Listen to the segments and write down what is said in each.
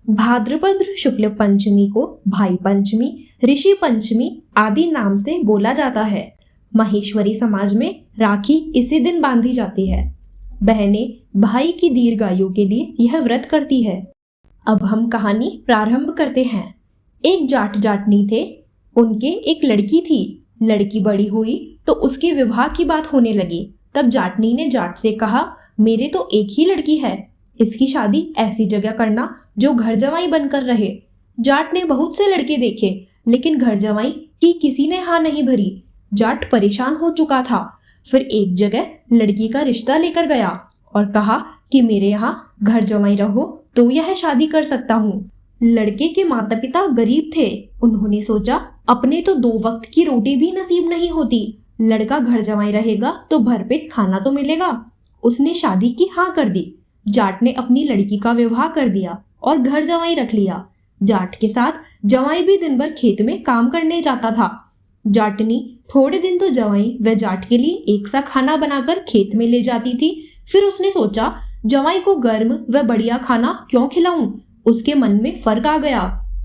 भाद्रपद शुक्ल पंचमी को भाई पंचमी, ऋषि पंचमी आदि नाम से बोला जाता है। महेश्वरी समाज में राखी इसी दिन बांधी जाती है। बहनें भाई की दीर्घायु के लिए यह व्रत करती है। अब हम कहानी प्रारंभ करते हैं। एक जाट जाटनी थे। उनके एक लड़की थी। लड़की बड़ी हुई तो उसके विवाह की बात होने लगी। तब जाटनी ने जाट से कहा, मेरे तो एक ही लड़की है, इसकी शादी ऐसी जगह करना जो घर जवाई बनकर रहे। जाट ने बहुत से लड़के देखे, लेकिन घर जवाई की किसी ने हाँ नहीं भरी। जाट परेशान हो चुका था। फिर एक जगह लड़की का रिश्ता लेकर गया और कहा कि मेरे यहाँ घर जवाई रहो तो यह शादी कर सकता हूँ। लड़के के माता पिता गरीब थे। उन्होंने सोचा, अपने तो 2 वक्त की रोटी भी नसीब नहीं होती, लड़का घर जवाई रहेगा तो भरपेट खाना तो मिलेगा। उसने शादी की हाँ कर दी। जाट ने अपनी लड़की का विवाह कर दिया और घर जवाई रख लिया। जाट के साथ जवाई भी दिन भर खेत में काम करने जाता था। जाटनी थोड़े दिन तो जवाई व जाट के लिए एक सा खाना बनाकर खेत में ले जाती थी। फिर उसने सोचा, जवाई को गर्म व बढ़िया खाना क्यों खिलाऊं। उसके मन में फर्क आ गया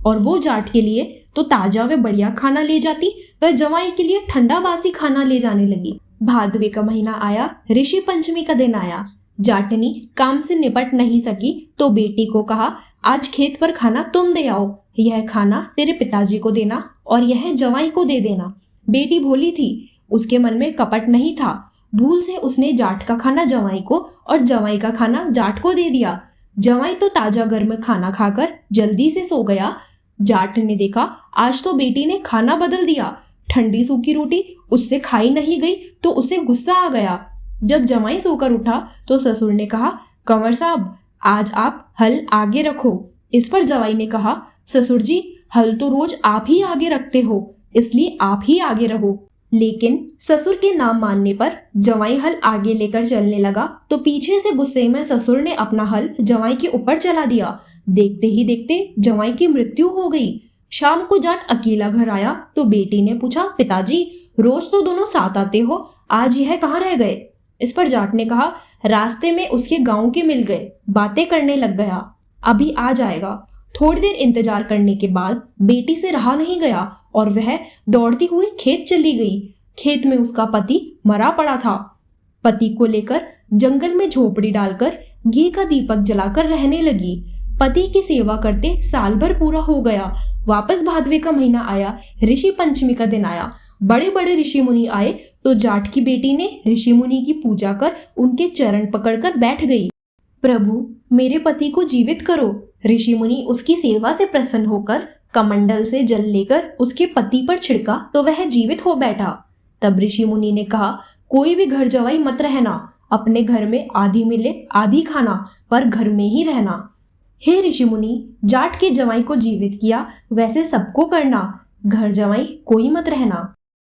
और वो जाट के लिए तो ताजा व बढ़िया खाना ले जाती, वह जवाई के लिए ठंडा बासी खाना ले जाने लगी। भादवे का महीना आया, ऋषि पंचमी का दिन आया। जाटनी काम से निपट नहीं सकी तो बेटी को कहा, आज खेत पर खाना तुम दे आओ, यह खाना तेरे पिताजी को देना और यह जवाई को दे देना। बेटी भोली थी, उसके मन में कपट नहीं था। भूल से उसने जाट का खाना जवाई को और जवाई का खाना जाट को दे दिया। जवाई तो ताजा गर्म खाना खाकर जल्दी से सो गया। जाट ने देखा, आज तो बेटी ने खाना बदल दिया। ठंडी सूखी रोटी उससे खाई नहीं गई तो उसे गुस्सा आ गया। जब जमाई सोकर उठा तो ससुर ने कहा, कंवर साहब, आज आप हल आगे रखो। इस पर जवाई ने कहा, ससुर जी, हल तो रोज आप ही आगे रखते हो, इसलिए आप ही आगे रहो। लेकिन ससुर के नाम मानने पर जवाई हल आगे लेकर चलने लगा तो पीछे से गुस्से में ससुर ने अपना हल जवाई के ऊपर चला दिया। देखते ही देखते जवाई की मृत्यु हो गई। शाम को जाट अकेला घर आया तो बेटी ने पूछा, पिताजी, रोज तो दोनों साथ आते हो, आज यह कहाँ रह गए। इस पर जाट ने कहा, रास्ते में उसके गांव के मिल गए, बातें करने लग गया, अभी आ जाएगा। थोड़ी देर इंतजार करने के बाद बेटी से रहा नहीं गया और वह दौड़ती हुई खेत चली गई। खेत में उसका पति मरा पड़ा था। पति को लेकर जंगल में झोपड़ी डालकर घी का दीपक जलाकर रहने लगी। पति की सेवा करते साल भर पूरा हो गया। वापस भादवे का महीना आया, ऋषि पंचमी का दिन आया। बड़े बड़े ऋषि मुनि आए तो जाट की बेटी ने ऋषि मुनि की पूजा कर उनके चरण पकड़कर बैठ गई। प्रभु, मेरे पति को जीवित करो। ऋषि मुनि उसकी सेवा से प्रसन्न होकर कमंडल से जल लेकर उसके पति पर छिड़का तो वह जीवित हो बैठा। तब ऋषि मुनि ने कहा, कोई भी घर जवाई मत रहना, अपने घर में आधी मिले आधी खाना, पर घर में ही रहना। हे ऋषि मुनि, जाट के जवाई को जीवित किया वैसे सबको करना, घर जवाई कोई मत रहना।